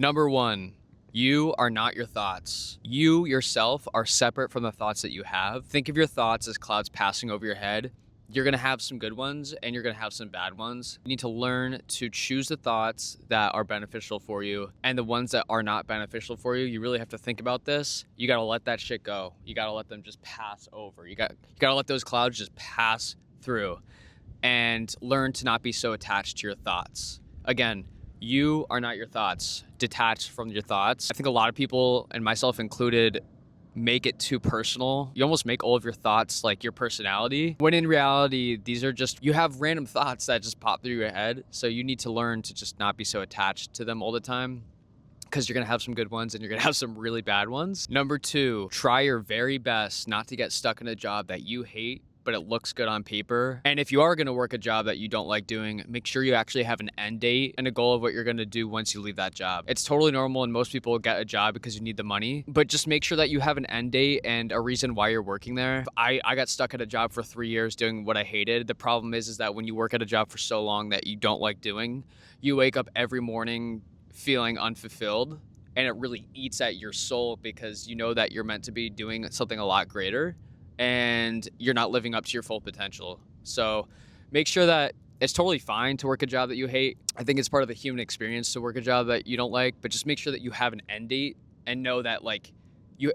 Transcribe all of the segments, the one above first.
Number one, you are not your thoughts. You yourself are separate from the thoughts that you have. Think of your thoughts as clouds passing over your head. You're gonna have some good ones and you're gonna have some bad ones. You need to learn to choose the thoughts that are beneficial for you and the ones that are not beneficial for you. You really have to think about this. You gotta let that shit go. You gotta let them just pass over. You gotta let those clouds just pass through and learn to not be so attached to your thoughts. Again, you are not your thoughts. Detach from your thoughts. I think a lot of people, and myself included, make it too personal. You almost make all of your thoughts like your personality, when in reality, these are just, you have random thoughts that just pop through your head. So you need to learn to just not be so attached to them all the time, because you're gonna have some good ones and you're gonna have some really bad ones. Number two, try your very best not to get stuck in a job that you hate, but it looks good on paper. And if you are gonna work a job that you don't like doing, make sure you actually have an end date and a goal of what you're gonna do once you leave that job. It's totally normal and most people get a job because you need the money, but just make sure that you have an end date and a reason why you're working there. I got stuck at a job for 3 years doing what I hated. The problem is that when you work at a job for so long that you don't like doing, you wake up every morning feeling unfulfilled, and it really eats at your soul because you know that you're meant to be doing something a lot greater and you're not living up to your full potential. So make sure that it's totally fine to work a job that you hate. I think it's part of the human experience to work a job that you don't like, but just make sure that you have an end date and know that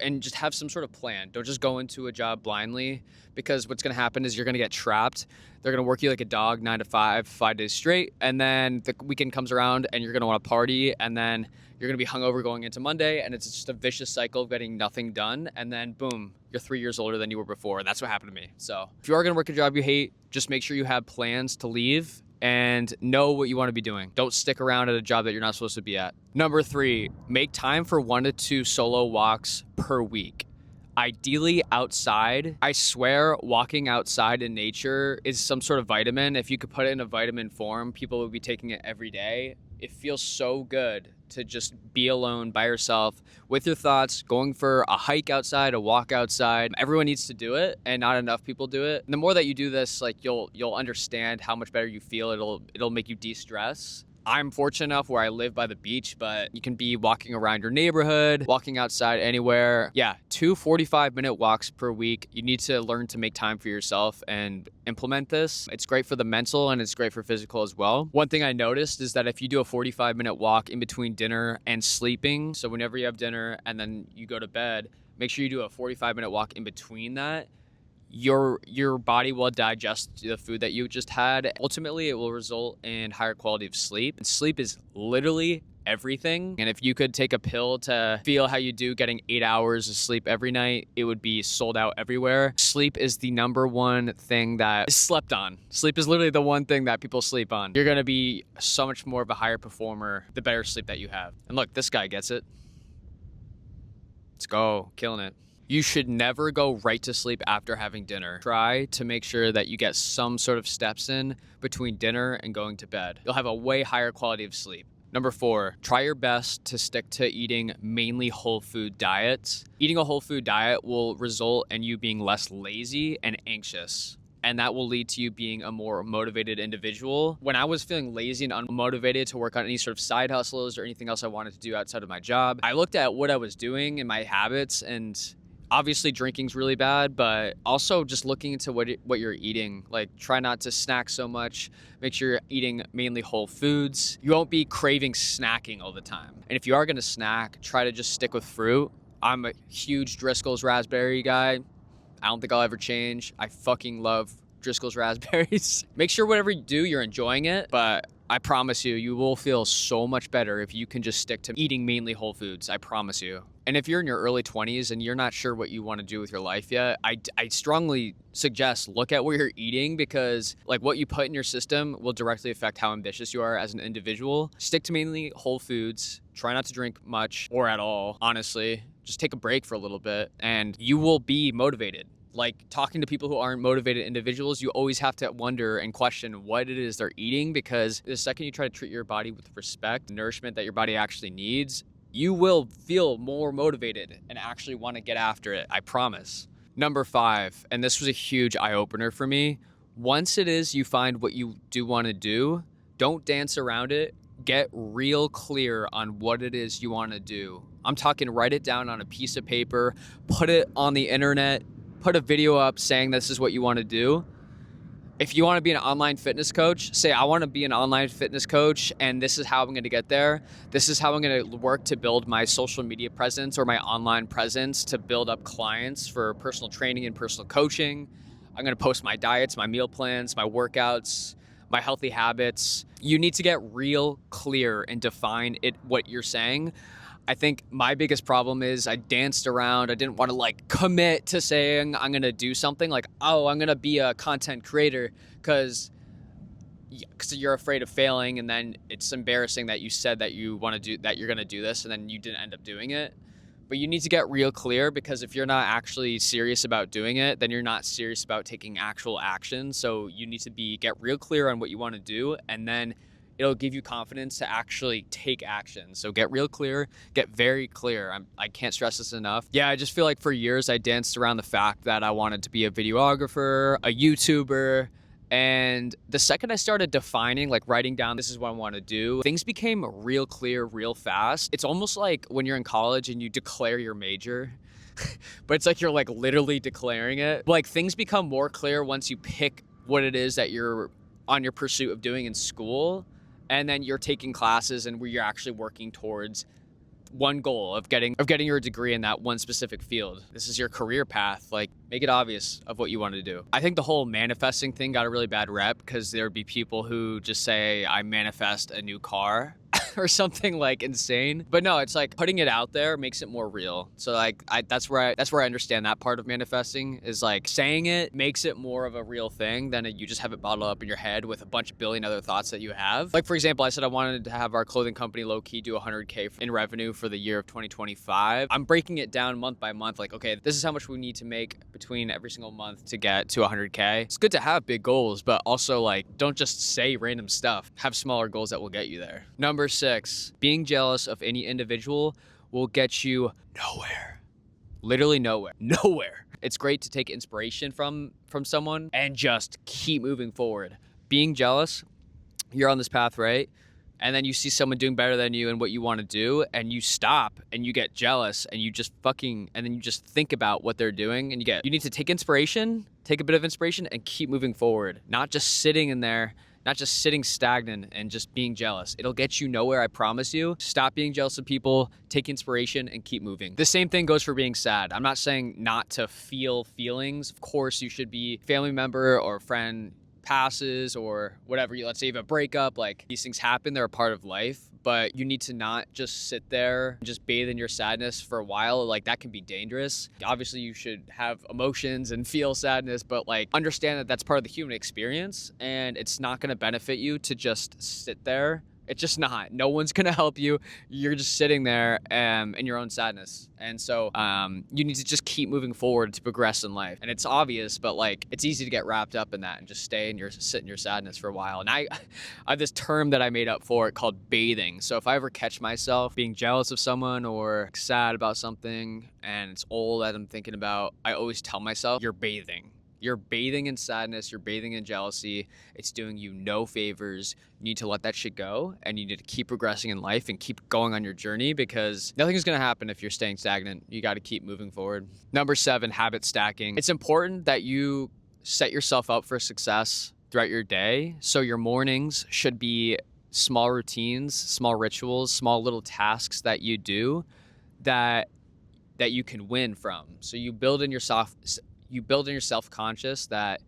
and just have some sort of plan. Don't just go into a job blindly, because what's gonna happen is you're gonna get trapped. They're gonna work you like a dog 9 to 5, 5 days straight. And then the weekend comes around and you're gonna wanna party, and then you're gonna be hungover going into Monday, and it's just a vicious cycle of getting nothing done. And then boom, you're 3 years older than you were before. And that's what happened to me. So if you are gonna work a job you hate, just make sure you have plans to leave and know what you want to be doing. Don't stick around at a job that you're not supposed to be at. Number three, make time for 1 to 2 solo walks per week. Ideally outside. I swear walking outside in nature is some sort of vitamin. If you could put it in a vitamin form, people would be taking it every day. It feels so good to just be alone by yourself with your thoughts, going for a hike outside, a walk outside. Everyone needs to do it, and not enough people do it. And the more that you do this, you'll understand how much better you feel. It'll make you de-stress. I'm fortunate enough where I live by the beach, but you can be walking around your neighborhood, walking outside anywhere. Yeah, 2 45-minute walks per week. You need to learn to make time for yourself and implement this. It's great for the mental and it's great for physical as well. One thing I noticed is that if you do a 45-minute walk in between dinner and sleeping, so whenever you have dinner and then you go to bed, make sure you do a 45-minute walk in between that. Your body will digest the food that you just had. Ultimately, it will result in higher quality of sleep. And sleep is literally everything. And if you could take a pill to feel how you do getting 8 hours of sleep every night, it would be sold out everywhere. Sleep is the number one thing that is slept on. Sleep is literally the one thing that people sleep on. You're gonna be so much more of a higher performer the better sleep that you have. And look, this guy gets it. Let's go, killing it. You should never go right to sleep after having dinner. Try to make sure that you get some sort of steps in between dinner and going to bed. You'll have a way higher quality of sleep. Number 4, try your best to stick to eating mainly whole food diets. Eating a whole food diet will result in you being less lazy and anxious, and that will lead to you being a more motivated individual. When I was feeling lazy and unmotivated to work on any sort of side hustles or anything else I wanted to do outside of my job, I looked at what I was doing and my habits, and obviously drinking's really bad, but also just looking into what you're eating. Try not to snack so much. Make sure you're eating mainly whole foods. You won't be craving snacking all the time. And if you are gonna snack, try to just stick with fruit. I'm a huge Driscoll's raspberry guy. I don't think I'll ever change. I fucking love Driscoll's raspberries. Make sure whatever you do, you're enjoying it, but I promise you, you will feel so much better if you can just stick to eating mainly whole foods. I promise you. And if you're in your early 20s and you're not sure what you want to do with your life yet, I strongly suggest look at what you're eating, because what you put in your system will directly affect how ambitious you are as an individual. Stick to mainly whole foods. Try not to drink much or at all, honestly. Just take a break for a little bit and you will be motivated. Talking to people who aren't motivated individuals, you always have to wonder and question what it is they're eating, because the second you try to treat your body with respect, nourishment that your body actually needs, you will feel more motivated and actually want to get after it. I promise. Number 5, and this was a huge eye-opener for me. Once it is you find what you do want to do, don't dance around it. Get real clear on what it is you want to do. I'm talking write it down on a piece of paper, put it on the internet, put a video up saying this is what you want to do. If you want to be an online fitness coach, say, I want to be an online fitness coach and this is how I'm going to get there. This is how I'm going to work to build my social media presence or my online presence to build up clients for personal training and personal coaching. I'm going to post my diets, my meal plans, my workouts, my healthy habits. You need to get real clear and define what you're saying. I think my biggest problem is I danced around. I didn't want to like commit to saying I'm going to do something like, oh, I'm going to be a content creator because you're afraid of failing. And then it's embarrassing that you said that you want to do that, you're going to do this, and then you didn't end up doing it. But you need to get real clear, because if you're not actually serious about doing it, then you're not serious about taking actual action. So you need to get real clear on what you want to do, and then it'll give you confidence to actually take action. So get real clear, get very clear. I can't stress this enough. Yeah, I just feel like for years I danced around the fact that I wanted to be a videographer, a YouTuber. And the second I started defining, like writing down, this is what I want to do, things became real clear, real fast. It's almost like when you're in college and you declare your major, but it's like you're like literally declaring it. Like things become more clear once you pick what it is that you're on your pursuit of doing in school. And then you're taking classes and where you're actually working towards one goal of getting your degree in that one specific field. This is your career path. Like, make it obvious of what you want to do. I think the whole manifesting thing got a really bad rep because there'd be people who just say, I manifest a new car or something like insane. But no, it's like putting it out there makes it more real. So like that's where I understand that part of manifesting is like saying it makes it more of a real thing than you just have it bottled up in your head with a bunch of billion other thoughts that you have. Like for example, I said I wanted to have our clothing company low key do 100K in revenue for the year of 2025. I'm breaking it down month by month. Like, okay, this is how much we need to make between every single month to get to 100K. It's good to have big goals, but also like don't just say random stuff. Have smaller goals that will get you there. Number 6, being jealous of any individual will get you nowhere. Literally nowhere. Nowhere. It's great to take inspiration from someone and just keep moving forward. Being jealous, you're on this path, right? And then you see someone doing better than you and what you want to do, and you stop and you get jealous and you just and then you just think about what they're doing, and you need to take a bit of inspiration and keep moving forward, not just sitting in there, not just sitting stagnant and just being jealous. It'll get you nowhere, I promise you. Stop being jealous of people, take inspiration, and keep moving. The same thing goes for being sad. I'm not saying not to feel feelings. Of course, you should be family member or friend passes or whatever. Let's say you have a breakup, like these things happen, they're a part of life, but you need to not just sit there and just bathe in your sadness for a while. Like that can be dangerous. Obviously you should have emotions and feel sadness, but like understand that that's part of the human experience, and it's not going to benefit you to just sit there. It's just not. No one's going to help you. You're just sitting there in your own sadness. And so you need to just keep moving forward to progress in life. And it's obvious, but like it's easy to get wrapped up in that and just sit in your sadness for a while. And I have this term that I made up for it called bathing. So if I ever catch myself being jealous of someone or sad about something and it's all that I'm thinking about, I always tell myself, you're bathing. You're bathing in sadness, you're bathing in jealousy. It's doing you no favors. You need to let that shit go, and you need to keep progressing in life and keep going on your journey, because nothing is going to happen if you're staying stagnant. You got to keep moving forward. Number 7, habit stacking. It's important that you set yourself up for success throughout your day. So your mornings should be small routines, small rituals, small little tasks that you do that you can win from. So you build in your self-conscious that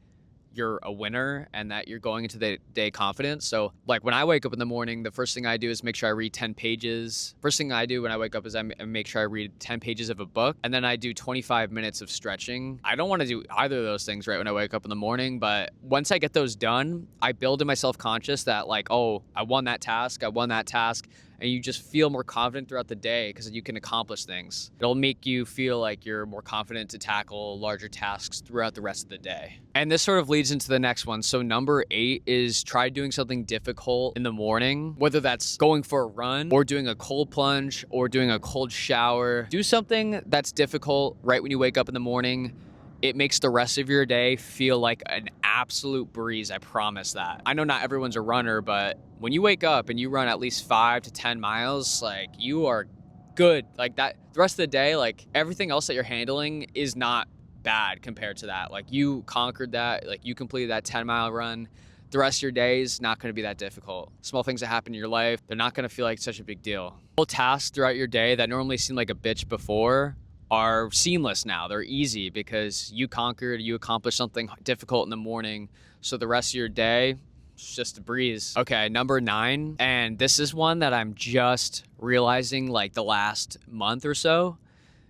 you're a winner and that you're going into the day confident. So like when I wake up in the morning, the first thing I do is make sure I read 10 pages. First thing I do when I wake up is I make sure I read 10 pages of a book, and then I do 25 minutes of stretching. I don't want to do either of those things right when I wake up in the morning, but once I get those done, I build in my self-conscious that like, oh, I won that task. And you just feel more confident throughout the day because you can accomplish things. It'll make you feel like you're more confident to tackle larger tasks throughout the rest of the day. And this sort of leads into the next one. So number 8 is try doing something difficult in the morning, whether that's going for a run or doing a cold plunge or doing a cold shower. Do something that's difficult right when you wake up in the morning, it makes the rest of your day feel like an absolute breeze. I promise that. I know not everyone's a runner, but when you wake up and you run at least 5 to 10 miles, like you are good. Like that, the rest of the day, like everything else that you're handling is not bad compared to that. Like you conquered that, like you completed that 10-mile run. The rest of your day is not going to be that difficult. Small things that happen in your life, they're not going to feel like such a big deal. Little tasks throughout your day that normally seem like a bitch before are seamless now. They're easy because you conquered, you accomplished something difficult in the morning. So the rest of your day, it's just a breeze. Okay, number 9. And this is one that I'm just realizing like the last month or so,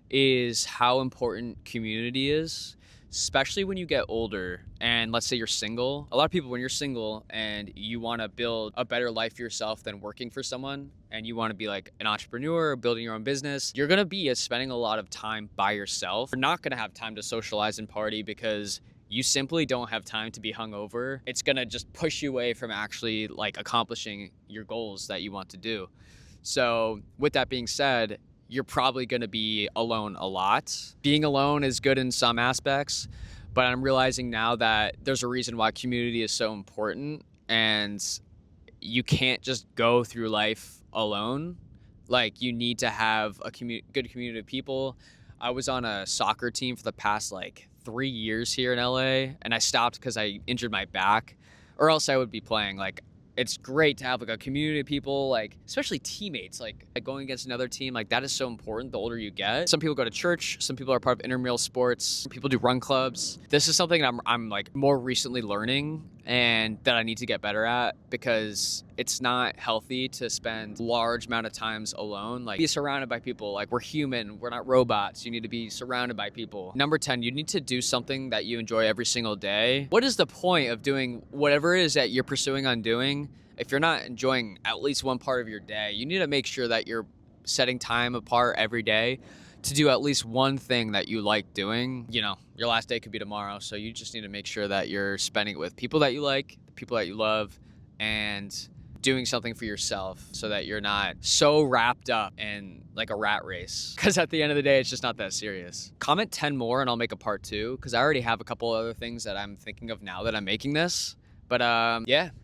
is how important community is, especially when you get older and let's say you're single. A lot of people, when you're single and you want to build a better life for yourself than working for someone, and you want to be like an entrepreneur or building your own business, you're going to be spending a lot of time by yourself. You're not going to have time to socialize and party because you simply don't have time to be hungover. It's going to just push you away from actually like accomplishing your goals that you want to do. So with that being said, you're probably going to be alone a lot. Being alone is good in some aspects, but I'm realizing now that there's a reason why community is so important, and you can't just go through life alone. Like you need to have a good community of people. I was on a soccer team for the past like 3 years here in LA, and I stopped because I injured my back, or else I would be playing. Like it's great to have like a community of people, like especially teammates, like going against another team, like that is so important the older you get. Some people go to church, some people are part of intramural sports, people do run clubs. This is something I'm like more recently learning and that I need to get better at, because it's not healthy to spend large amount of times alone. Like be surrounded by people. Like we're human, we're not robots. You need to be surrounded by people. Number 10, you need to do something that you enjoy every single day. What is the point of doing whatever it is that you're pursuing on doing if you're not enjoying at least one part of your day? You need to make sure that you're setting time apart every day to do at least one thing that you like doing. You know, your last day could be tomorrow, so you just need to make sure that you're spending it with people that you like, people that you love, and doing something for yourself so that you're not so wrapped up in like a rat race. Because at the end of the day, it's just not that serious. Comment 10 more and I'll make a part 2, because I already have a couple other things that I'm thinking of now that I'm making this. But yeah.